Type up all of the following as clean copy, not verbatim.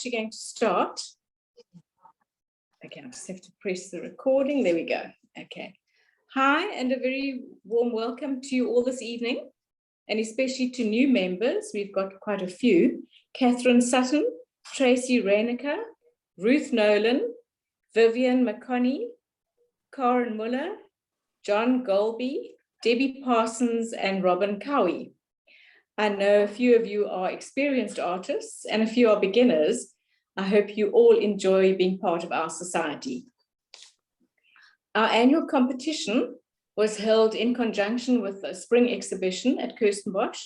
actually going to start. Okay, I just have to press the recording. There we go. Okay. Hi, and a very warm welcome to you all this evening, and especially to new members. We've got quite a few. Catherine Sutton, Tracy Reinecker, Ruth Nolan, Vivian McConney, Karen Muller, John Golby, Debbie Parsons, and Robin Cowie. I know a few of you are experienced artists and a few are beginners. I hope you all enjoy being part of our society. Our annual competition was held in conjunction with the spring exhibition at Kirstenbosch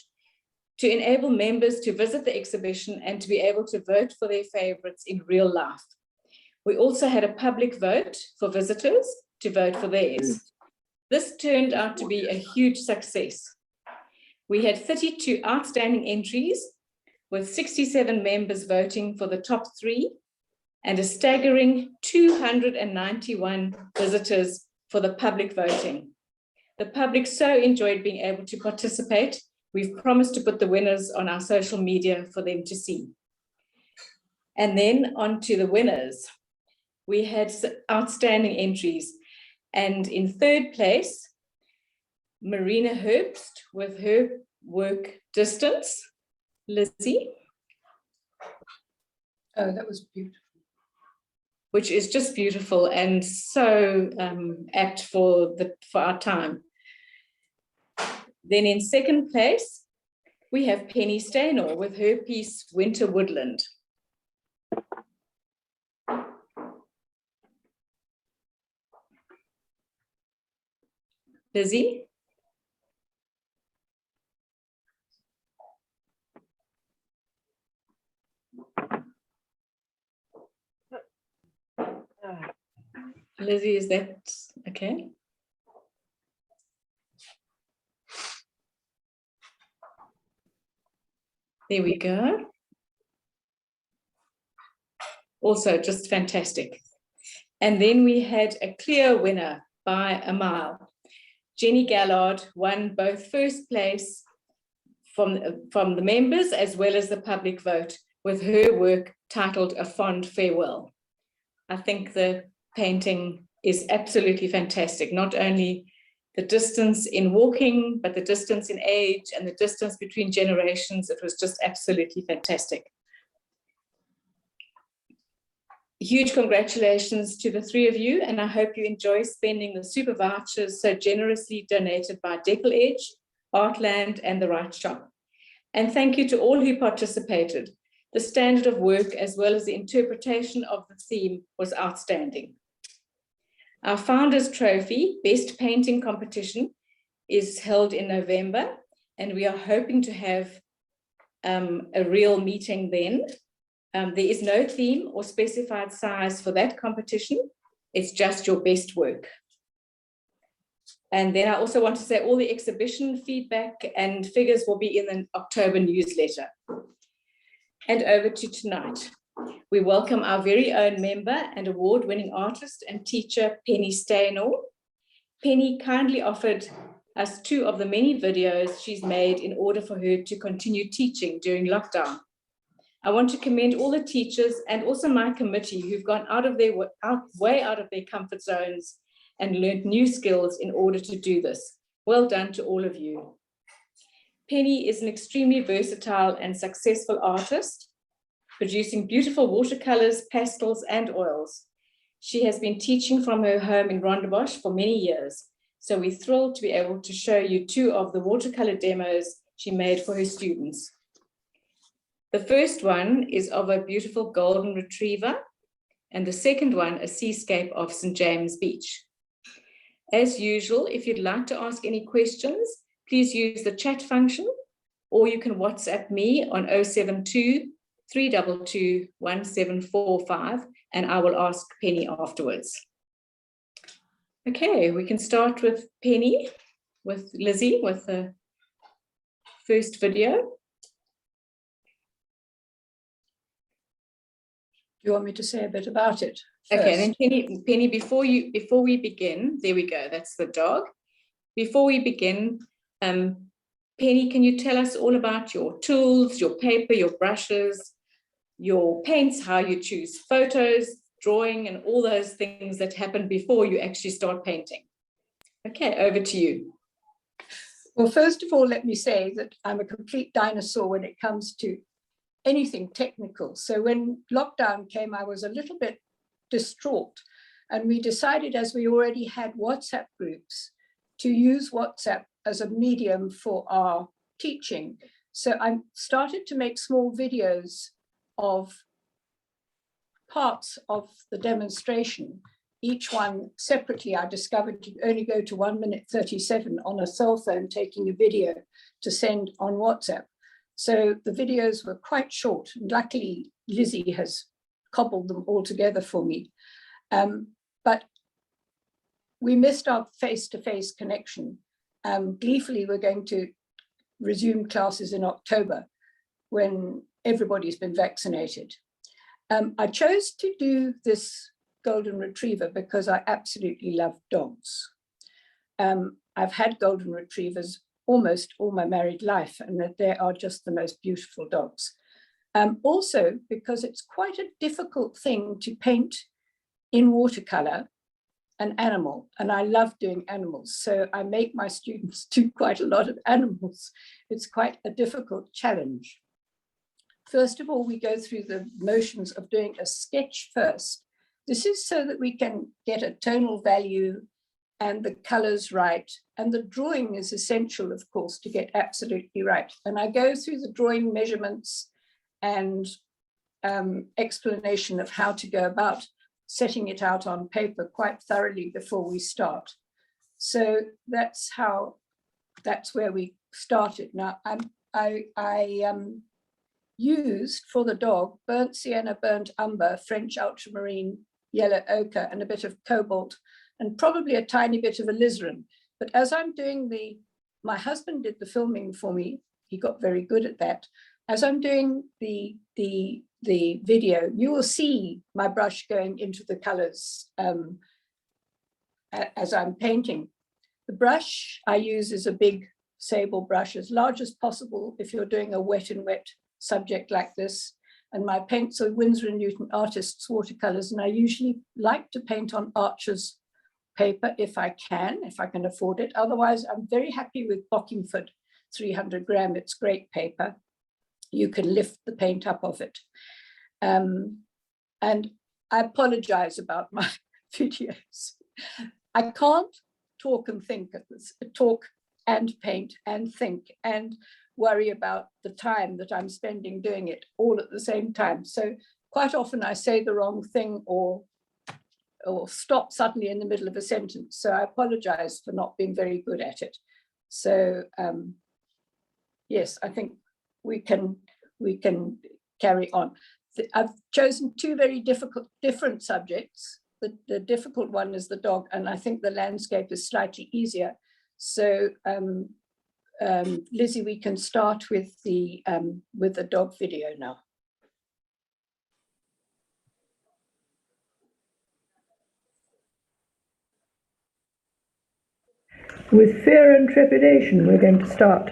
to enable members to visit the exhibition and to be able to vote for their favorites in real life. We also had a public vote for visitors to vote for theirs. This turned out to be a huge success. We had 32 outstanding entries with 67 members voting for the top 3 and a staggering 291 visitors for the public voting. The public so enjoyed being able to participate. We've promised to put the winners on our social media for them to see. And then on to the winners. We had outstanding entries. And in third place, Marina Herbst with her work Distance. Lizzie. Oh, that was beautiful. Which is just beautiful and so apt for our time. Then in second place, we have Penny Steynor with her piece Winter Woodland. Lizzie. Lizzie, is that okay? There we go. Also just fantastic. And then we had a clear winner by a mile. Jenny Gallard won both first place from the members as well as the public vote with her work titled A Fond Farewell. I think the painting is absolutely fantastic, not only the distance in walking, but the distance in age and the distance between generations. It was just absolutely fantastic. Huge congratulations to the 3 of you, and I hope you enjoy spending the super vouchers so generously donated by Deckle Edge, Artland, and The Right Shop. And thank you to all who participated. The standard of work as well as the interpretation of the theme was outstanding. Our Founders Trophy Best Painting Competition is held in November, and we are hoping to have a real meeting then. There is no theme or specified size for that competition. It's just your best work. And then I also want to say all the exhibition feedback and figures will be in the October newsletter. And over to tonight. We welcome our very own member and award-winning artist and teacher, Penny Steynor. Penny kindly offered us 2 of the many videos she's made in order for her to continue teaching during lockdown. I want to commend all the teachers and also my committee who've gone way out of their comfort zones and learned new skills in order to do this. Well done to all of you. Penny is an extremely versatile and successful artist, producing beautiful watercolors, pastels, and oils. She has been teaching from her home in Rondebosch for many years, so we're thrilled to be able to show you 2 of the watercolor demos she made for her students. The first one is of a beautiful golden retriever, and the second one, a seascape of St. James Beach. As usual, if you'd like to ask any questions, please use the chat function, or you can WhatsApp me on 072 322 1745, and I will ask Penny afterwards. Okay, we can start with Penny, with Lizzie, with the first video. Do you want me to say a bit about it first? Okay, then Penny, before we begin, there we go, that's the dog. Before we begin, Penny, can you tell us all about your tools, your paper, your brushes, your paints, how you choose photos, drawing, and all those things that happen before you actually start painting. Okay, over to you. Well, first of all, let me say that I'm a complete dinosaur when it comes to anything technical. So when lockdown came, I was a little bit distraught. And we decided, as we already had WhatsApp groups, to use WhatsApp as a medium for our teaching. So I started to make small videos of parts of the demonstration. Each one separately, I discovered you only go to 1 minute 37 on a cell phone taking a video to send on WhatsApp. So the videos were quite short. And luckily, Lizzie has cobbled them all together for me. But we missed our face-to-face connection. Gleefully, we're going to resume classes in October when everybody's been vaccinated. I chose to do this golden retriever because I absolutely love dogs. I've had golden retrievers almost all my married life, and that they are just the most beautiful dogs. Also, because it's quite a difficult thing to paint in watercolor an animal, and I love doing animals. So I make my students do quite a lot of animals. It's quite a difficult challenge. First of all, we go through the motions of doing a sketch first. This is so that we can get a tonal value and the colors right. And the drawing is essential, of course, to get absolutely right. And I go through the drawing measurements and explanation of how to go about setting it out on paper quite thoroughly before we start. So that's where we started. Now I used for the dog burnt sienna, burnt umber, French ultramarine, yellow ochre, and a bit of cobalt, and probably a tiny bit of alizarin. But as I'm doing my husband did the filming for me. He got very good at that. As I'm doing the video, you will see my brush going into the colors as I'm painting. The brush I use is a big sable brush, as large as possible if you're doing a wet and wet subject like this. And my paints are Winsor & Newton Artists watercolors, and I usually like to paint on Archer's paper if I can afford it. Otherwise, I'm very happy with Bockingford 300 gram. It's great paper. You can lift the paint up of it. And I apologize about my videos. I can't talk and think, talk and paint and think and worry about the time that I'm spending doing it all at the same time. So quite often I say the wrong thing or stop suddenly in the middle of a sentence. So I apologize for not being very good at it. So yes, I think we can carry on. I've chosen two very different subjects. The difficult one is the dog, and I think the landscape is slightly easier. So Lizzie, we can start with the dog video now. With fear and trepidation, we're going to start.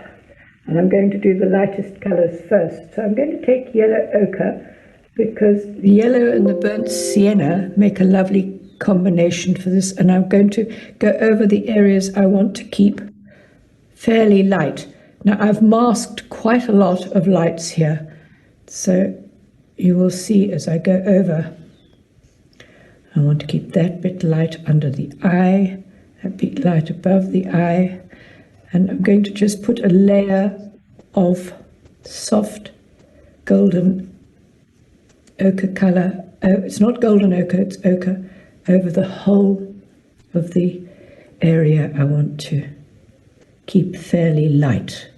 And I'm going to do the lightest colours first. So I'm going to take yellow ochre because the yellow and the burnt sienna make a lovely combination for this. And I'm going to go over the areas I want to keep fairly light. Now I've masked quite a lot of lights here. So you will see as I go over, I want to keep that bit light under the eye, a bit light above the eye. And I'm going to just put a layer of soft golden ochre colour. It's not golden ochre, it's ochre over the whole of the area I want to keep fairly light.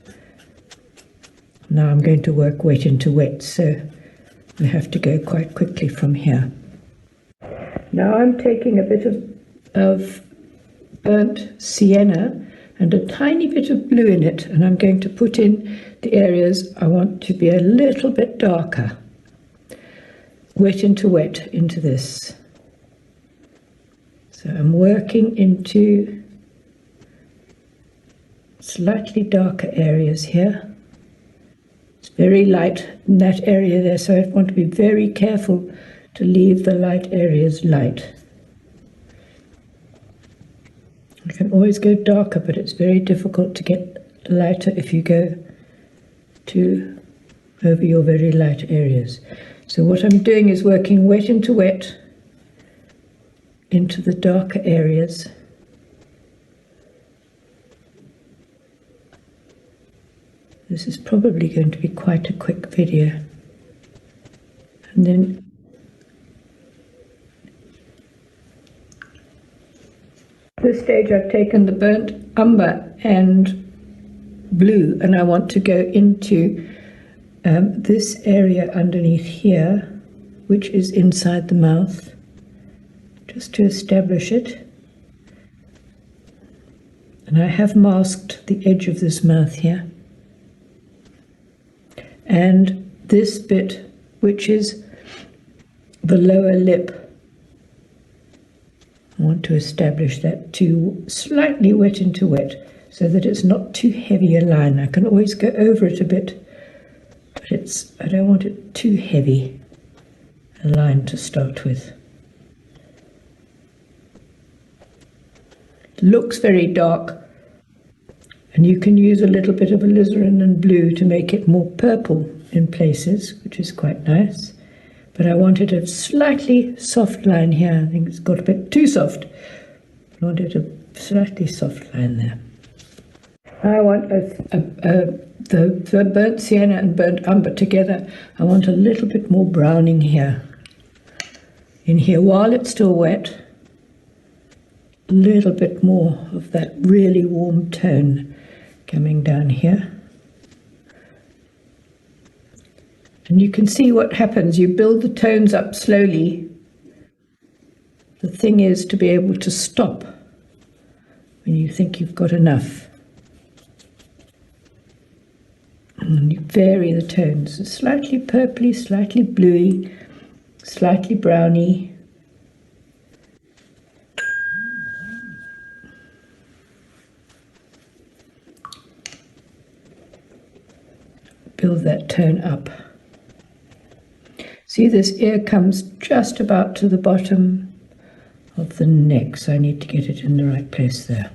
Now I'm going to work wet into wet, so I have to go quite quickly from here. Now I'm taking a bit of burnt sienna and a tiny bit of blue in it, and I'm going to put in the areas I want to be a little bit darker. Wet into this. So I'm working into slightly darker areas here. It's very light in that area there, so I want to be very careful to leave the light areas light. You can always go darker, but it's very difficult to get lighter if you go to over your very light areas. So what I'm doing is working wet into wet into the darker areas. This is probably going to be quite a quick video. And then at this stage I've taken the burnt umber and blue, and I want to go into this area underneath here, which is inside the mouth, just to establish it. And I have masked the edge of this mouth here. And this bit, which is the lower lip, I want to establish that too, slightly wet into wet, so that it's not too heavy a line. I can always go over it a bit, but I don't want it too heavy a line to start with. It looks very dark, and you can use a little bit of alizarin and blue to make it more purple in places, which is quite nice. But I wanted a slightly soft line here. I think it's got a bit too soft. I wanted a slightly soft line there. I want the burnt sienna and burnt umber together. I want a little bit more browning here. In here, while it's still wet, a little bit more of that really warm tone coming down here. And you can see what happens. You build the tones up slowly. The thing is to be able to stop when you think you've got enough. And you vary the tones, slightly purpley, slightly bluey, slightly browny. Build that tone up. See, this ear comes just about to the bottom of the neck, so I need to get it in the right place there.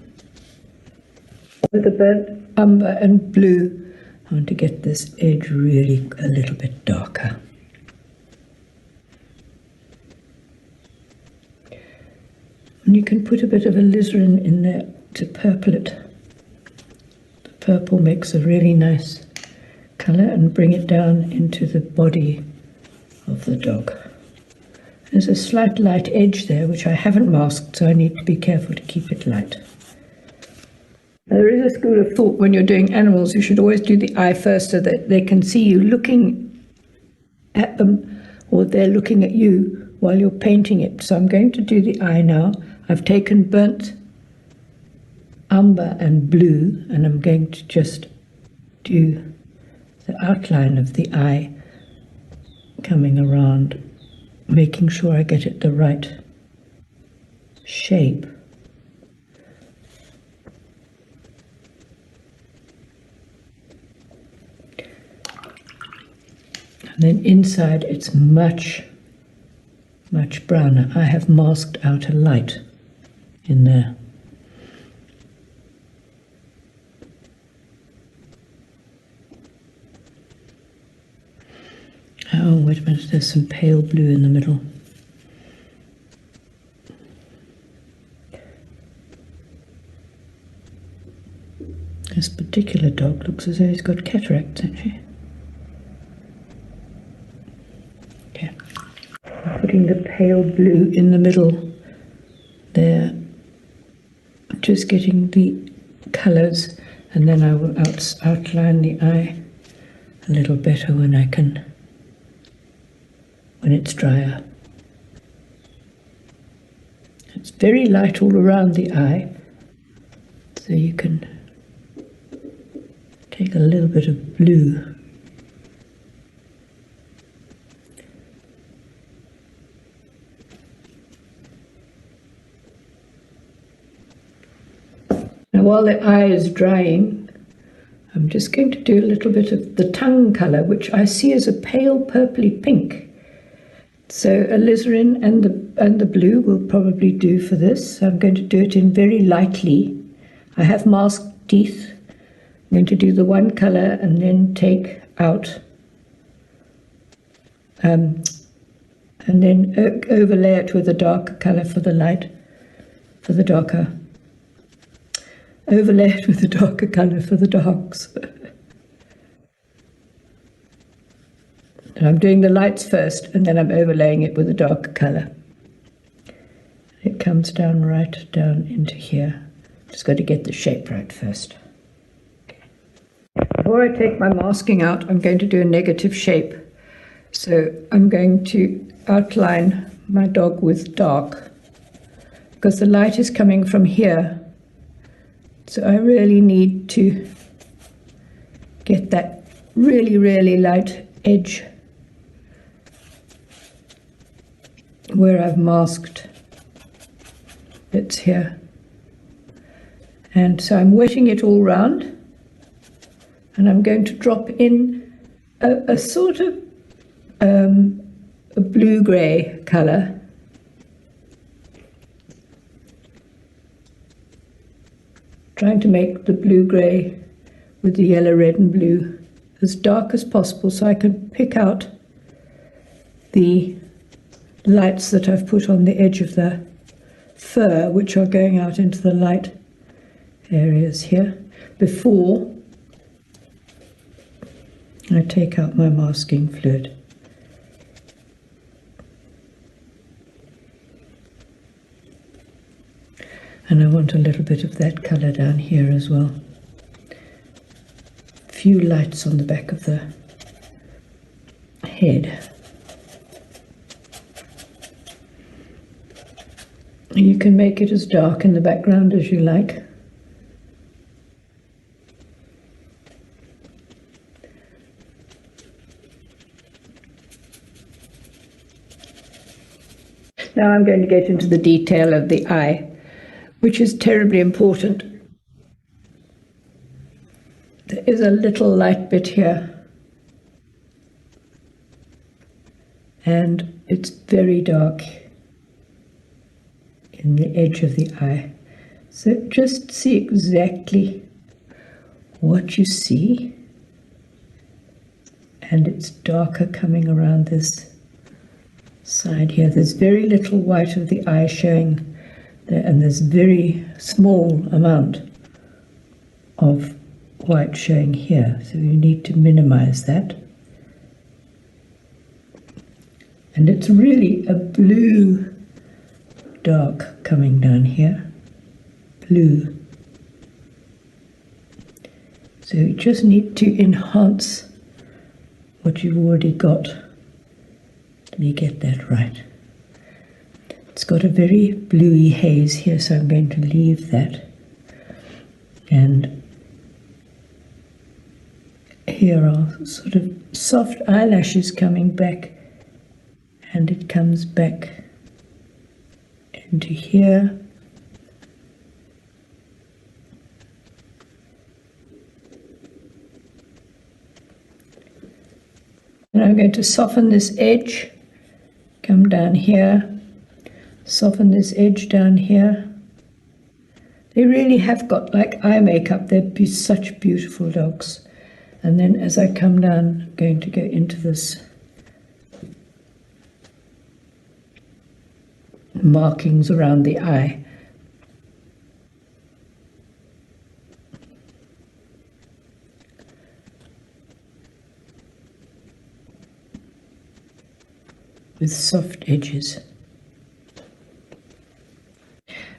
With the burnt umber and blue, I want to get this edge really a little bit darker. And you can put a bit of alizarin in there to purple it. The purple makes a really nice colour, and bring it down into the body of the dog. There's a slight light edge there which I haven't masked, so I need to be careful to keep it light. There is a school of thought when you're doing animals, you should always do the eye first so that they can see you looking at them, or they're looking at you while you're painting it. So I'm going to do the eye now. I've taken burnt umber and blue, and I'm going to just do the outline of the eye coming around, making sure I get it the right shape. And then inside it's much browner. I have masked out a light in there. Oh, wait a minute, there's some pale blue in the middle. This particular dog looks as though he's got cataracts, actually. Okay. I'm putting the pale blue in the middle there. Just getting the colours, and then I will outline the eye a little better when it's drier. It's very light all around the eye, so you can take a little bit of blue. Now while the eye is drying, I'm just going to do a little bit of the tongue colour, which I see as a pale purpley pink. So alizarin and the blue will probably do for this. I'm going to do it in very lightly. I have masked teeth. I'm going to do the one colour and then take out and then overlay it with a darker colour for the light, for the darker. Overlay it with a darker colour for the darks. And I'm doing the lights first, and then I'm overlaying it with a darker colour. It comes down right down into here. Just got to get the shape right first. Okay. Before I take my masking out, I'm going to do a negative shape. So I'm going to outline my dog with dark, because the light is coming from here. So I really need to get that really, really light edge where I've masked bits here. And so I'm wetting it all round, and I'm going to drop in a sort of a blue-grey colour. Trying to make the blue-grey with the yellow, red and blue as dark as possible, so I can pick out the lights that I've put on the edge of the fur, which are going out into the light areas here, before I take out my masking fluid. And I want a little bit of that colour down here as well. A few lights on the back of the head. And you can make it as dark in the background as you like. Now I'm going to get into the detail of the eye, which is terribly important. There is a little light bit here, and it's very dark in the edge of the eye. So just see exactly what you see, and it's darker coming around this side here. There's very little white of the eye showing there, and there's very small amount of white showing here, so you need to minimize that. And it's really a blue dark coming down here, blue. So you just need to enhance what you've already got. Let me get that right. It's got a very bluey haze here, so I'm going to leave that. And here are sort of soft eyelashes coming back, and it comes back into here. And I'm going to soften this edge, come down here. Soften this edge down here. They really have got like eye makeup. They'd be such beautiful dogs. And then as I come down, I'm going to go into this markings around the eye. With soft edges.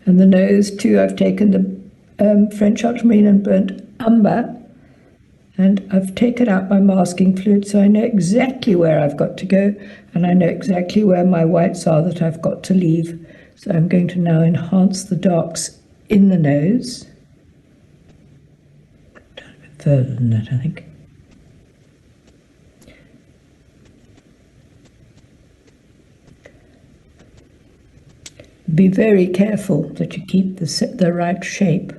And the nose too, I've taken the French ultramarine and burnt umber, and I've taken out my masking fluid, so I know exactly where I've got to go, and I know exactly where my whites are that I've got to leave. So I'm going to now enhance the darks in the nose. Down a bit further than that, I think. Be very careful that you keep the right shape.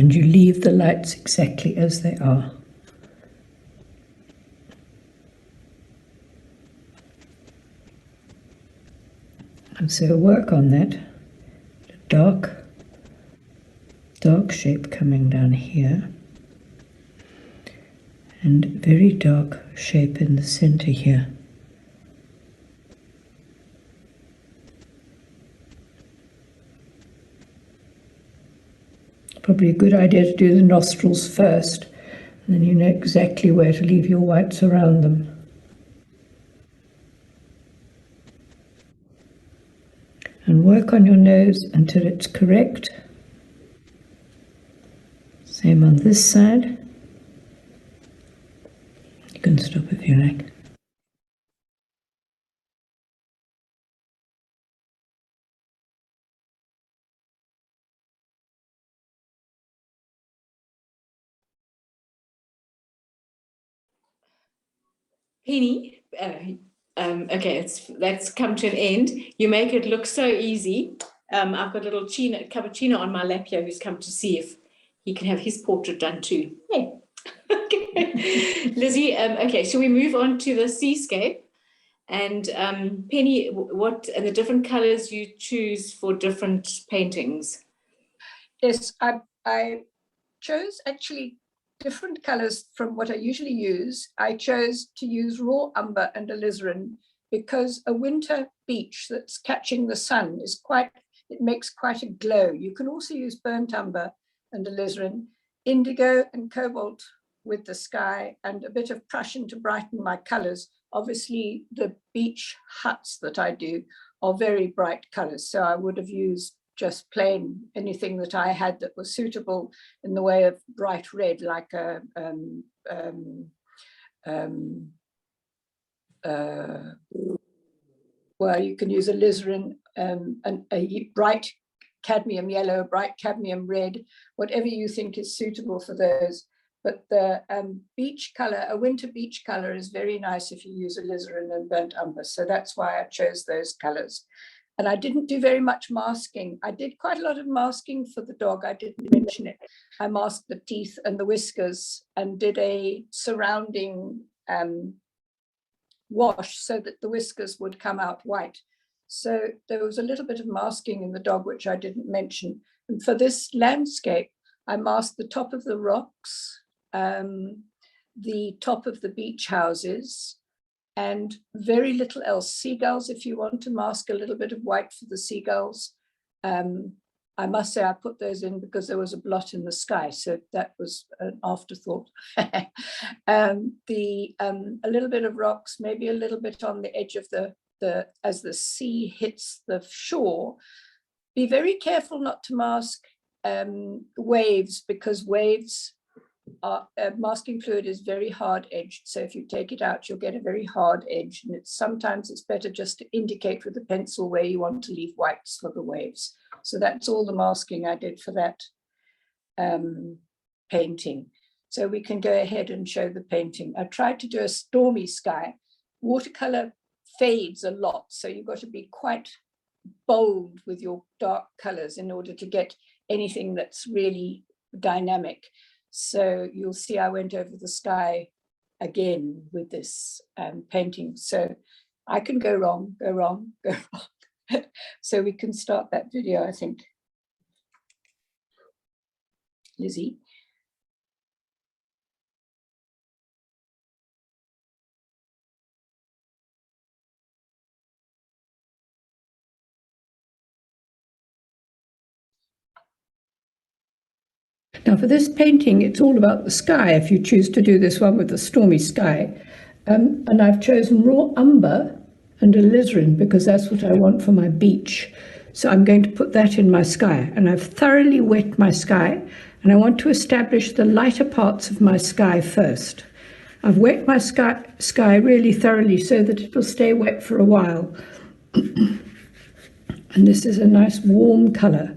and you leave the lights exactly as they are. And so work on that. Dark shape coming down here, and very dark shape in the center here. Probably a good idea to do the nostrils first, and then you know exactly where to leave your whites around them. And work on your nose until it's correct. Same on this side. You can stop if you like. Penny, okay, that's come to an end. You make it look so easy. I've got a little cappuccino on my lap here who's come to see if he can have his portrait done too. Hey. Okay. Lizzie, okay, shall we move on to the seascape? And Penny, what and the different colors you choose for different paintings? Yes, I chose actually different colors from what I usually use. I chose to use raw umber and alizarin because a winter beach that's catching the sun is it makes quite a glow. You can also use burnt umber and alizarin, indigo and cobalt with the sky, and a bit of Prussian to brighten my colors. Obviously, the beach huts that I do are very bright colors, so I would have used just plain anything that I had that was suitable in the way of bright red, like a well, you can use alizarin, and a bright cadmium yellow, bright cadmium red, whatever you think is suitable for those. But the beach color, a winter beach color, is very nice if you use alizarin and burnt umber. So that's why I chose those colors. And I didn't do very much masking. I did quite a lot of masking for the dog. I didn't mention it. I masked the teeth and the whiskers and did a surrounding wash so that the whiskers would come out white. So there was a little bit of masking in the dog, which I didn't mention. And for this landscape, I masked the top of the rocks, the top of the beach houses, and very little else. Seagulls, if you want to mask a little bit of white for the seagulls. I must say I put those in because there was a blot in the sky, so that was an afterthought. A little bit of rocks, maybe a little bit on the edge of as the sea hits the shore. Be very careful not to mask waves, because waves masking fluid is very hard edged. So if you take it out, you'll get a very hard edge. And sometimes it's better just to indicate with a pencil where you want to leave whites for the waves. So that's all the masking I did for that painting. So we can go ahead and show the painting. I tried to do a stormy sky. Watercolor fades a lot. So you've got to be quite bold with your dark colors in order to get anything that's really dynamic. So you'll see I went over the sky again with this painting. So I can go wrong. So we can start that video, I think. Lizzie. Now for this painting, it's all about the sky, if you choose to do this one with the stormy sky. And I've chosen raw umber and alizarin because that's what I want for my beach. So I'm going to put that in my sky, and I've thoroughly wet my sky, and I want to establish the lighter parts of my sky first. I've wet my sky really thoroughly so that it will stay wet for a while. And this is a nice warm color.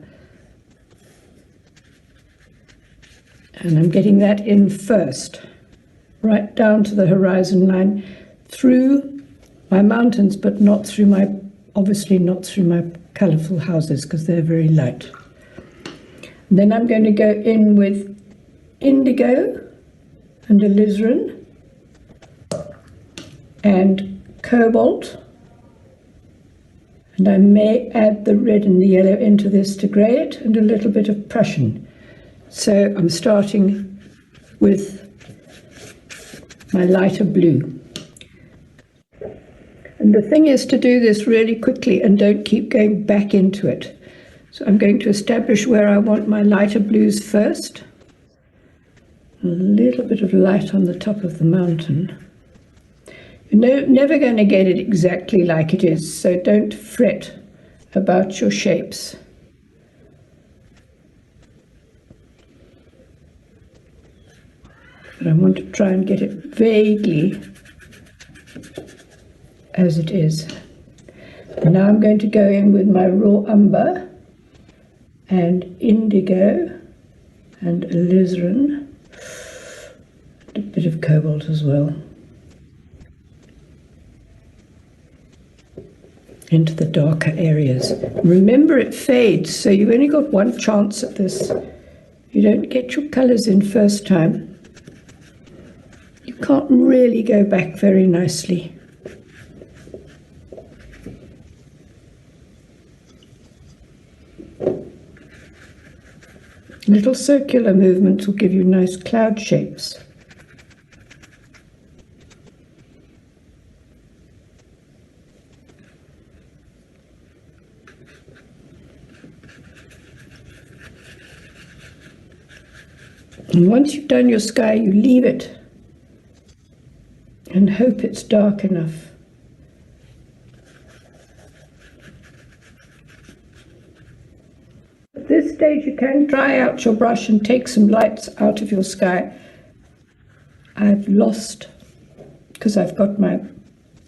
And I'm getting that in first, right down to the horizon line, through my mountains, but not through obviously not through my colourful houses, because they're very light. And then I'm going to go in with indigo and alizarin and cobalt. And I may add the red and the yellow into this to grey it, and a little bit of Prussian. So I'm starting with my lighter blue. And the thing is to do this really quickly and don't keep going back into it. So I'm going to establish where I want my lighter blues first. A little bit of light on the top of the mountain. You're never going to get it exactly like it is, so don't fret about your shapes. But I want to try and get it vaguely as it is. And now I'm going to go in with my raw umber and indigo and alizarin, and a bit of cobalt as well, into the darker areas. Remember, it fades, so you've only got one chance at this. You don't get your colours in first time. You can't really go back very nicely. Little circular movements will give you nice cloud shapes. And once you've done your sky, you leave it and hope it's dark enough. At this stage, you can dry out your brush and take some lights out of your sky. I've lost, because I've got my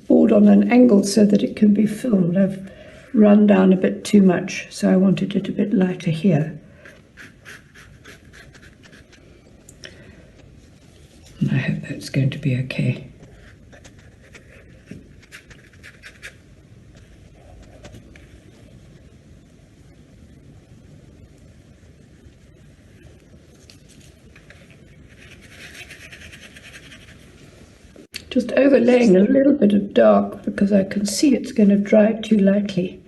board on an angle so that it can be filled. I've run down a bit too much, so I wanted it a bit lighter here. And I hope that's going to be okay. Just overlaying a little bit of dark because I can see it's going to dry too lightly.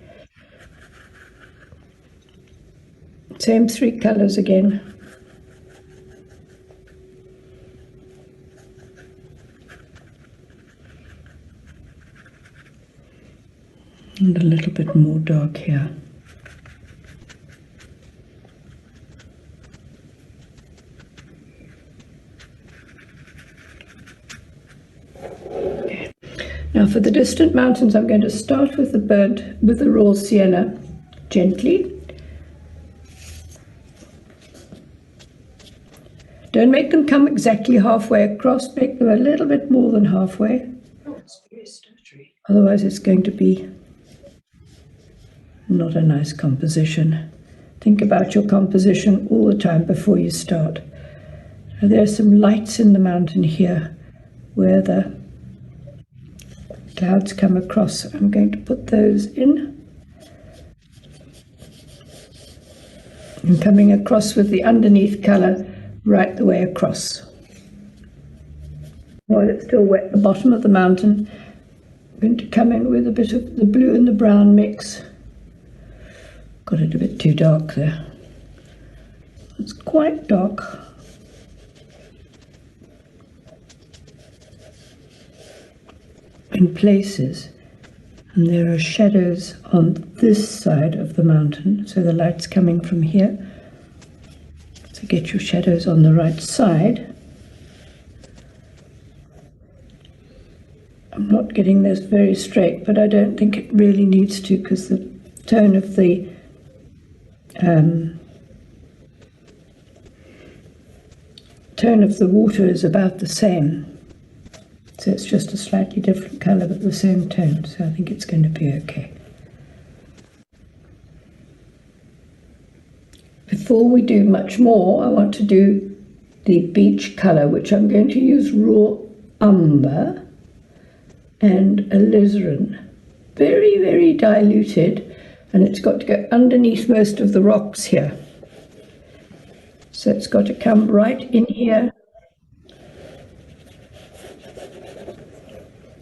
Same three colours again. And a little bit more dark here. Okay. Now for the distant mountains, I'm going to start with the raw sienna, gently. Don't make them come exactly halfway across, make them a little bit more than halfway. Oh, it's very stuttery. Otherwise it's going to be not a nice composition. Think about your composition all the time before you start. Now, there are some lights in the mountain here where the clouds come across. I'm going to put those in. And coming across with the underneath colour right the way across. While it's still wet at the bottom of the mountain, I'm going to come in with a bit of the blue and the brown mix. Got it a bit too dark there. It's quite dark. In places, and there are shadows on this side of the mountain, so the light's coming from here. So get your shadows on the right side. I'm not getting this very straight, but I don't think it really needs to, because the tone of the water is about the same. So it's just a slightly different colour but the same tone, so I think it's going to be okay. Before we do much more, I want to do the beach colour, which I'm going to use raw umber and alizarin. Very, very diluted, and it's got to go underneath most of the rocks here. So it's got to come right in here.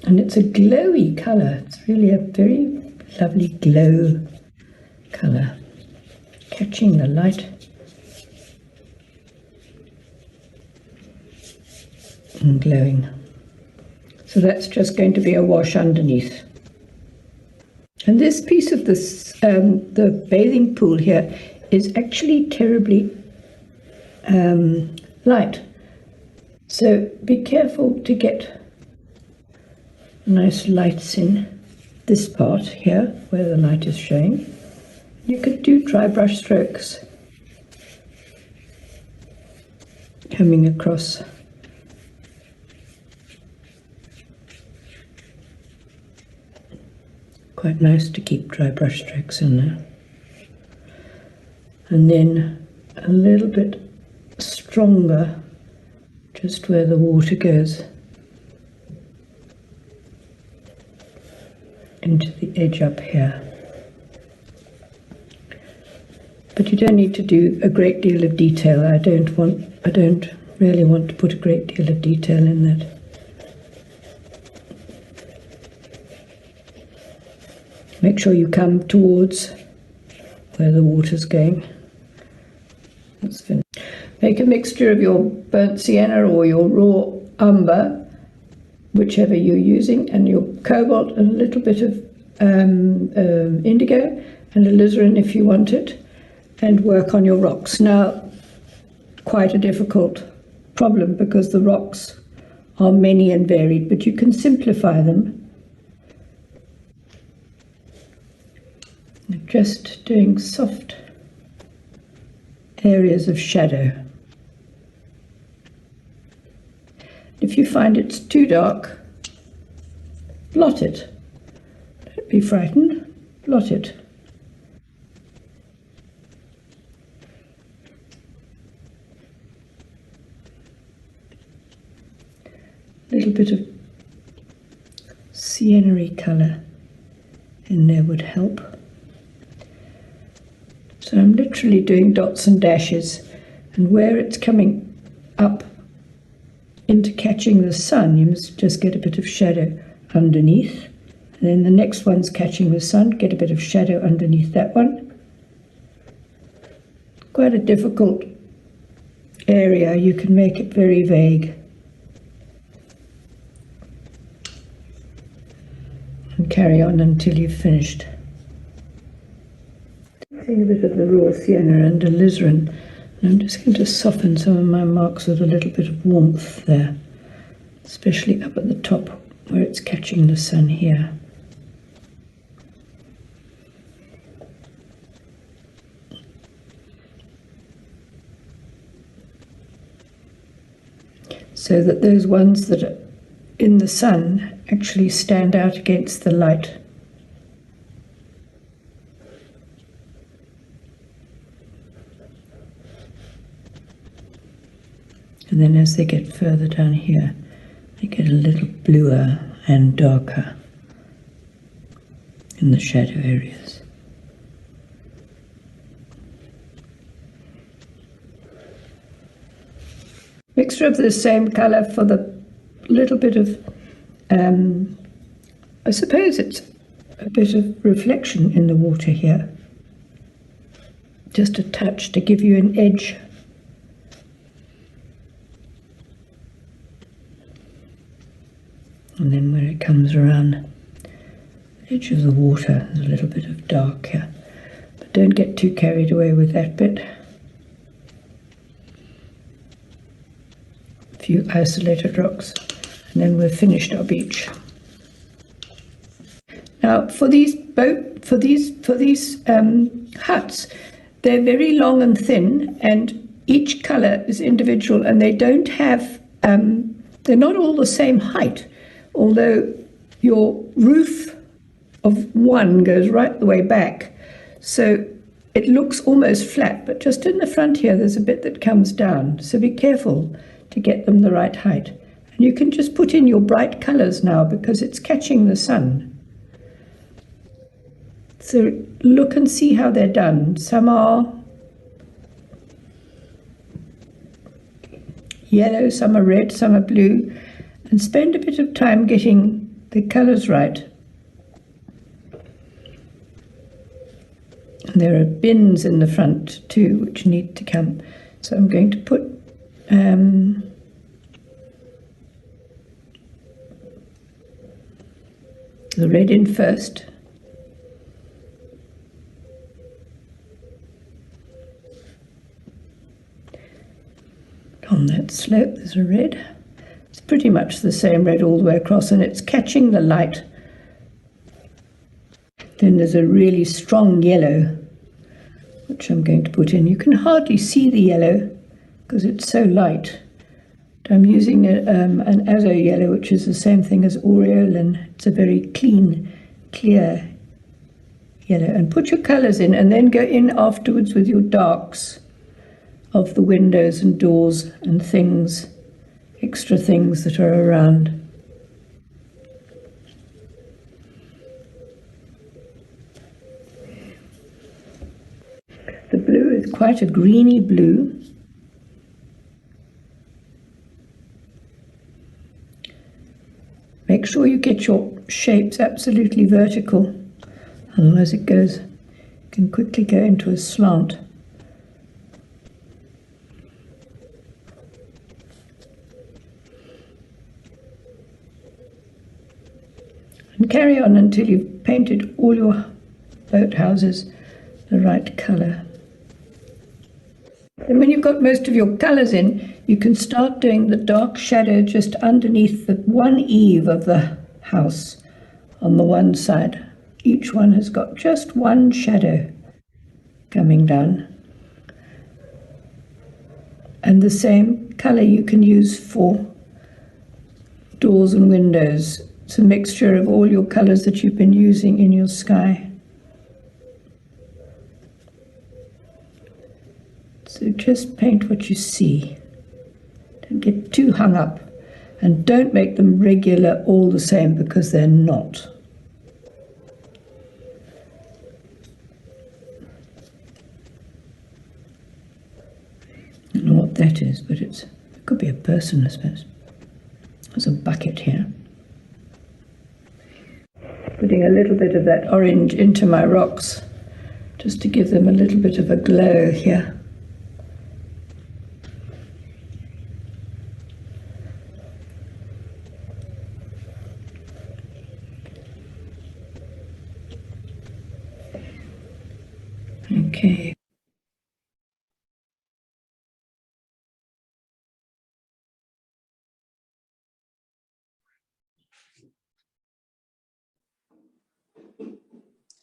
And it's a glowy colour. It's really a very lovely glow colour, catching the light and glowing. So that's just going to be a wash underneath. And this piece of this, the bathing pool here, is actually terribly light. So be careful to get nice lights in this part here where the light is showing. You could do dry brush strokes coming across. Quite nice to keep dry brush strokes in there. And then a little bit stronger just where the water goes into the edge up here. But you don't need to do a great deal of detail. I don't really want to put a great deal of detail in that. Make sure you come towards where the water's going. That's finished. Make a mixture of your burnt sienna or your raw umber, whichever you're using, and your cobalt and a little bit of indigo and alizarin if you want it, and work on your rocks. Now, quite a difficult problem because the rocks are many and varied, but you can simplify them. Just doing soft areas of shadow. If you find it's too dark, blot it. Don't be frightened, blot it. A little bit of sienna-y colour in there would help. So I'm literally doing dots and dashes, and where it's coming up into catching the sun, you must just get a bit of shadow underneath. And then the next one's catching the sun, get a bit of shadow underneath that one. Quite a difficult area, you can make it very vague. And carry on until you've finished. Taking a bit of the raw sienna and alizarin, and I'm just going to soften some of my marks with a little bit of warmth there, especially up at the top where it's catching the sun here. So that those ones that are in the sun actually stand out against the light. And then as they get further down here, they get a little bluer and darker in the shadow areas. Mixture of the same colour for the little bit of, I suppose it's a bit of reflection in the water here. Just a touch to give you an edge. And then when it comes around the edge of the water, there's a little bit of dark here. But don't get too carried away with that bit. A few isolated rocks, and then we've finished our beach. Now, for these huts, they're very long and thin, and each colour is individual, and they don't have, they're not all the same height. Although your roof of one goes right the way back, so it looks almost flat, but just in the front here there's a bit that comes down, so be careful to get them the right height. And you can just put in your bright colours now because it's catching the sun. So look and see how they're done. Some are yellow, some are red, some are blue, and spend a bit of time getting the colours right. And there are bins in the front too, which need to come. So I'm going to put the red in first. On that slope there's a red. It's pretty much the same red all the way across, and it's catching the light. Then there's a really strong yellow, which I'm going to put in. You can hardly see the yellow because it's so light. I'm using an azo yellow, which is the same thing as aureolin. It's a very clean, clear yellow. And put your colours in, and then go in afterwards with your darks of the windows and doors and things, extra things that are around. The blue is quite a greeny blue. Make sure you get your shapes absolutely vertical, otherwise it can quickly go into a slant. And carry on until you've painted all your boathouses the right colour. And when you've got most of your colours in, you can start doing the dark shadow just underneath the one eave of the house on the one side. Each one has got just one shadow coming down. And the same colour you can use for doors and windows. It's a mixture of all your colours that you've been using in your sky. So just paint what you see. Don't get too hung up, and don't make them regular all the same, because they're not. I don't know what that is, but it could be a person, I suppose. There's a bucket here. Putting a little bit of that orange into my rocks, just to give them a little bit of a glow here. Okay.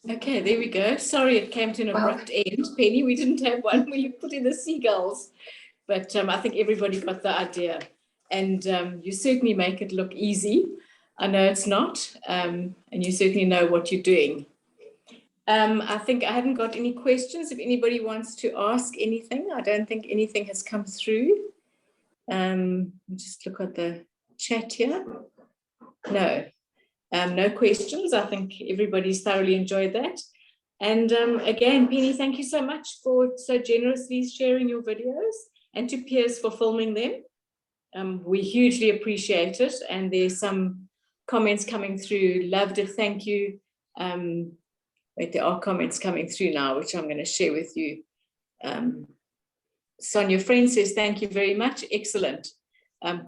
Okay, there we go. Sorry, it came to an abrupt end, Penny. We didn't have one where you put in the seagulls, but I think everybody got the idea. And you certainly make it look easy. I know it's not, and you certainly know what you're doing. I think I haven't got any questions. If anybody wants to ask anything, I don't think anything has come through. Just look at the chat here. No. No questions. I think everybody's thoroughly enjoyed that. And again, Penny, thank you so much for so generously sharing your videos, and to Piers for filming them. We hugely appreciate it. And there's some comments coming through. Loved it. Thank you. Wait, there are comments coming through now, which I'm going to share with you. Sonia Friend says, thank you very much. Excellent.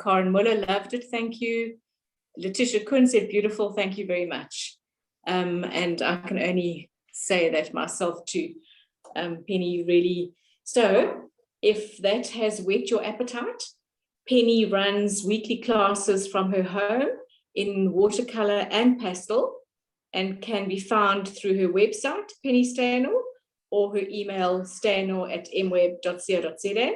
Karen Muller, loved it. Thank you. Letitia Kuhn said, beautiful, thank you very much. And I can only say that myself too. Penny, really. So if that has whet your appetite, Penny runs weekly classes from her home in watercolor and pastel, and can be found through her website, Penny Steynor, or her email, steynor@mweb.co.za,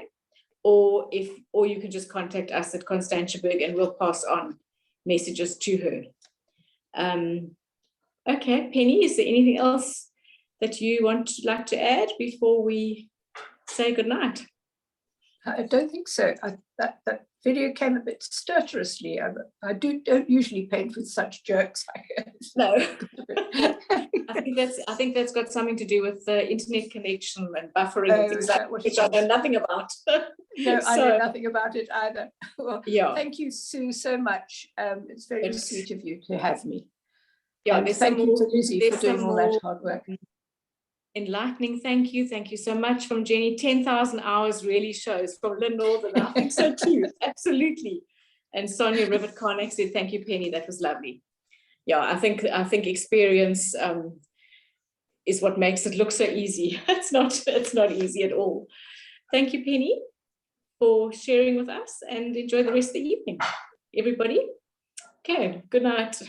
or you can just contact us at Constantiaberg and we'll pass on messages to her. Okay, Penny, is there anything else that you like to add before we say goodnight? I don't think so. That video came a bit stertorously. I don't usually paint with such jerks. No. I think that's got something to do with the internet connection and buffering and things like that, which I know nothing about. No, I know nothing about it either. Well, yeah. Thank you, Sue, so much. It's very sweet of you to have me. Yeah, and thank you to Lizzie for doing all that hard work. Enlightening, thank you so much from Jenny. 10,000 hours really shows from Lynn Northern. I think so too, absolutely. And Sonia Rivet Carnac said, thank you, Penny, that was lovely. Yeah, I think experience is what makes it look so easy. It's not easy at all. Thank you, Penny, for sharing with us, and enjoy the rest of the evening, everybody. Okay, good night.